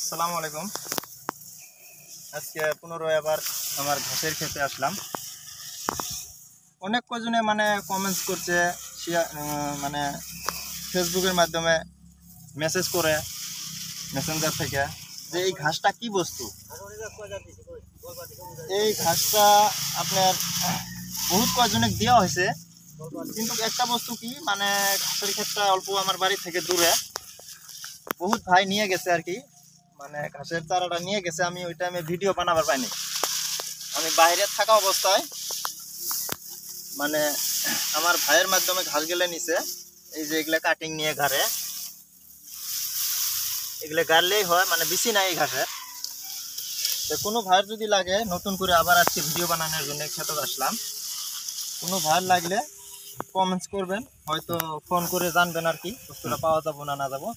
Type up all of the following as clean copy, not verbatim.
আসসালামু আলাইকুম। আজকে পুনরায় আবার আমার ঘাসের ক্ষেতে আসলাম। অনেক কজনে কমেন্টস করছে, মানে ফেসবুকের মাধ্যমে মেসেজ করে মেসেঞ্জার থেকে যে এই ঘাসটা কি বস্তু। এই ঘাসটা আপনার বহুত কয়জনে দেওয়া হয়েছে, কিন্তু একটা বস্তু কি ঘাসের ক্ষেতটা অল্প আমার বাড়ি থেকে দূরে, বহুত ভাই নিয়ে গেছে আর কি। ঘাসের চারাটা নিয়ে গেছে, আমি ওই টাইমে ভিডিও বানাবার পাইনি। আমি বাইরে থাকা অবস্থায় আমার ভাইয়ের মাধ্যমে ঘাস গেলে নিছে। এই যে এগুলা কাটিং নিয়ে ঘাড়ে, এগুলো গাড়লেই হয়, বেশি নাই এই ঘাসের। তো কোনো ভাইয়ের যদি লাগে, নতুন করে আবার আজকে ভিডিও বানানোর জন্য ক্ষেতক আসলাম। কোনো ভাইয়ের লাগলে কমেন্টস করবেন, হয়তো ফোন করে জানবেন আর কি বস্তুটা পাওয়া যাবো না যাবো।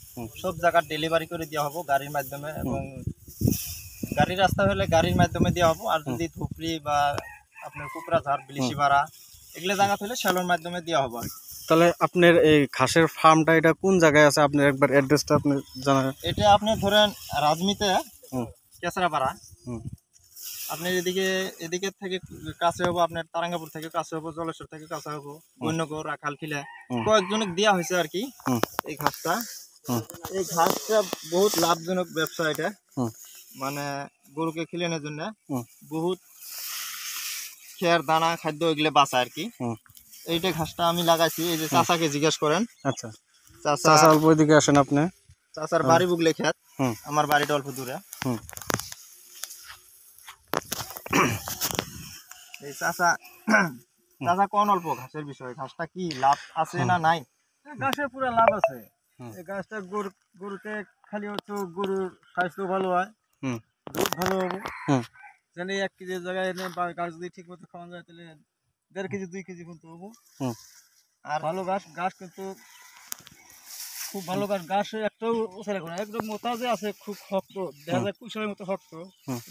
সব জায়গার ডেলিভারি করে দেওয়া হবো গাড়ির মাধ্যমে, এবং গাড়ির রাস্তা হলে গাড়ির মাধ্যমে দেওয়া হবো। আর যদি ধুপড়ি বা আপনার কুকরাঝাড়, বিলিশিপাড়া এগুলো জায়গা হলে সেলোর মাধ্যমে দেওয়া হবো। তাহলে আপনার এই ঘাসের ফার্মটা এটা কোন জায়গায় আছে? আপনার একবার অ্যাড্রেসটা আপনি জানান। এটা আপনি ধরেন রাজমিতে কেসরাপাড়া। আপনার এদিকে থেকে কাছে হবো, আপনার তারাঙ্গাপুর থেকে কাছে হবো, জলেশ্বর থেকে কাছে হবো, বন্যগর, রাখালখিলা কয়েকজনে দেওয়া হয়েছে আর কি এই ঘাসটা। এই ঘাসটা বহুত লাভজনক ব্যবসা। এটা গরুকে খিলানোর জন্য বহুত খেয়ার দানা খাদ্য এগুলো বাঁচা আর কি। এইটা ঘাসটা আমি লাগাইছি। এই যে চাচাকে জিজ্ঞেস করেন। আচ্ছা, চাচা অল্প এদিকে আসেন। আপনি চাচার বাড়ি বুগলে খেত, আমার বাড়িটা অল্প দূরে। এই চাচা কোন অল্প ঘাসের বিষয়, ঘাসটা কি লাভ আছে না নাই? ঘাসের পুরো লাভ আছে। এই ঘাসটা গরুতে খালি হচ্ছে গরুর স্বাস্থ্য ভালো হয়, দুধ ভালো হবে। যেন 1 কেজির জায়গায় এনে ঘাস যদি ঠিক মতো খাওয়ানো যায়, তাহলে 1.5 কেজি 2 কেজি কিন্তু হবো। আর ভালো ঘাস কিন্তু খুব ভালো ঘাস একটাও ওছালে করে একদম মোটা যে আছে, খুব শক্ত, দেখা যায় কুশলের মতো শক্ত,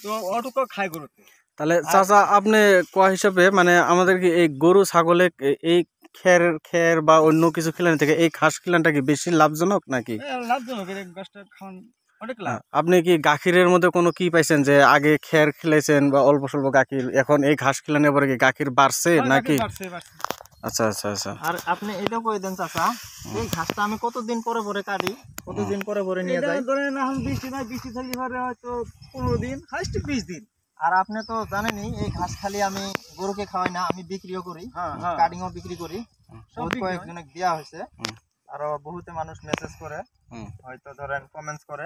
তো অটুকু খায় গরুতে। তাহলে চাচা আপনি কোয়া হিসাবে আমাদেরকে এই গরু ছাগলে এই খের বা অন্য কিছু খিলানি থেকে এই ঘাস খিলানটা কি বেশি লাভজনক নাকি? লাভজনক, এই ঘাসটা খাওয়ান অনেক লাভ। আপনি কি গাখিরের মধ্যে কোনো কি পাইছেন, যে আগে খের খিলাইছেন বা অল্প স্বল্প গাখির, এখন এই ঘাস খিলানোর পরে কি গাখির বাড়ছে নাকি? আচ্ছা আচ্ছা আচ্ছা। আর আপনি এটাও কই দেন চাচা, এই ঘাসটা আমি কতদিন পরে পরে কাটি, কতদিন পরে পরে নিয়ে যাই? ধরেন এখন বৃষ্টি নাই, বৃষ্টি থাকলে পরে হয়তো 15 দিন, হাইস্ট 20 দিন। আর আপনি তো জানেনই, এই ঘাস খালি আমি গরুকে খাওয়াই না, আমি বিক্রিও করি, কাটিংও বিক্রি করি। বহুত কয়েকজনে দেওয়া হয়েছে, আরো বহুতে মানুষ মেসেজ করে, হয়তো ধরেন কমেন্টস করে।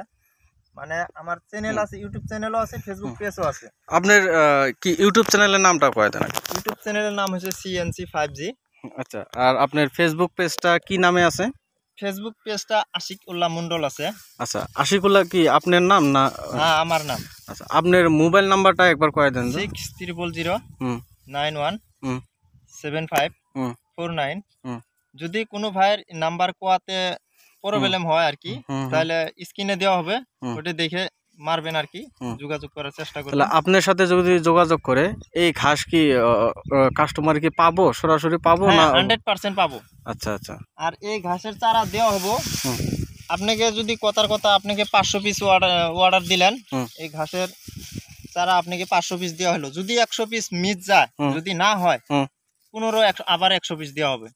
আমার চ্যানেল আছে, ইউটিউব চ্যানেলও আছে, ফেসবুক পেজও আছে। আপনার কি ইউটিউব চ্যানেলের নামটা কয় দেন? ইউটিউব চ্যানেলের নাম হচ্ছে CNC 5G। আচ্ছা, আর আপনার ফেসবুক পেজটা কি নামে আছে? ফেসবুক পেজটা আশিক উল্লাহ মন্ডল আছে। আচ্ছা, আশিকুল্লাহ কি আপনার নাম না? হ্যাঁ, আমার নাম। আচ্ছা, আপনার মোবাইল নাম্বারটা একবার কয়ে দেন। 6000917549। যদি কোনো ভাইয়ের নাম্বার কোয়াতে প্রবলেম হয় আর কি, তাহলে স্ক্রিনে দেওয়া হবে, ওটা দেখে মারবেন আর কি, যোগাযোগ করার চেষ্টা করবেন। তাহলে আপনার সাথে যদি যোগাযোগ করে এই ঘাস কি কাস্টমার কি পাবো, সরাসরি পাবো না? 100% পাবো। আচ্ছা আচ্ছা। আর এই ঘাসের চারা দেওয়া হবো আপনাকে, যদি কথার কথা আপনাকে 500 পিস অর্ডার দিলেন, এই ঘাসের চারা আপনাকে 500 পিস দেওয়া হলো। যদি 100 পিস মিস যায়, যদি না হয়, পুনরায় আবার 100 পিস দেওয়া হবে।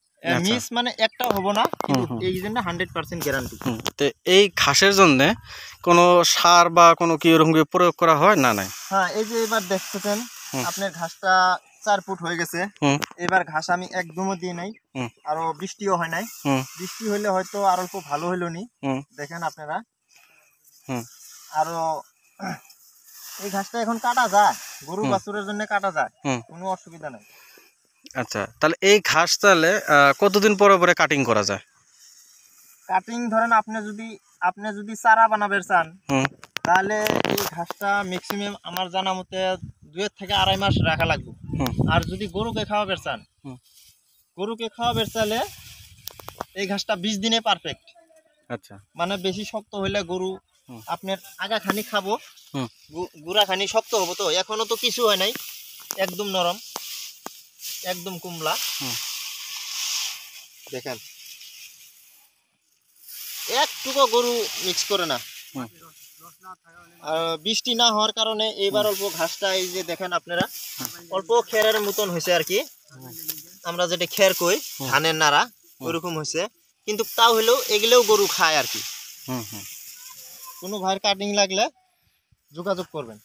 মিস একটাও হবো না, কিন্তু এই জন্য 100% গ্যারান্টি। তো এই ঘাসের জন্য কোনো সার বা কোনো কি এরকম প্রয়োগ করা হয় না? নাই। হ্যাঁ, এই যে এবার দেখতেছেন আপনার ঘাসটা 4 ফুট হয়ে গেছে। এবার ঘাস আমি একদমও দিয়ে নাই, আরো বৃষ্টিও হয় নাই। বৃষ্টি হইলে হয়তো আর অল্প ভালো হইলো নি। দেখেন আপনারা, আরো এই ঘাসটা এখন কাটা যায়, গরু বাছুরের জন্য কাটা যায়, কোনো অসুবিধা নাই। আচ্ছা, তাহলে এই ঘাস তাহলে কতদিন পরে পরে কাটিং করা যায়? কাটিং ধরেন আপনি যদি চারা বানাবেন চান, তাহলে এই ঘাসটা ম্যাক্সিমাম আমার জানা মতে 2 থেকে 2.5 মাস রাখা লাগবে। আর যদি গরুকে খাওয়াবেন চান, চাইলে এই ঘাসটা 20 দিনে পারফেক্ট। আচ্ছা, বেশি শক্ত হইলে গরু আপনার আগা খানি খাবো, গুড়া খানি শক্ত হবো। তো এখনো তো কিছু হয় নাই, একদম নরম, একদম কুমলা। দেখেন, একটুকু গরু মিক্স করে না। বৃষ্টি না হওয়ার কারণে এইবার অল্প ঘাসটা এই যে দেখেন আপনারা অল্প খেরের মতন হয়েছে আর কি, আমরা যেটা খের কই ধানের নাড়া ওইরকম হয়েছে, কিন্তু তাও হলেও এগুলোও গরু খায় আর কি। কোনো ভাইয়ের কাটিং লাগলে যোগাযোগ করবেন।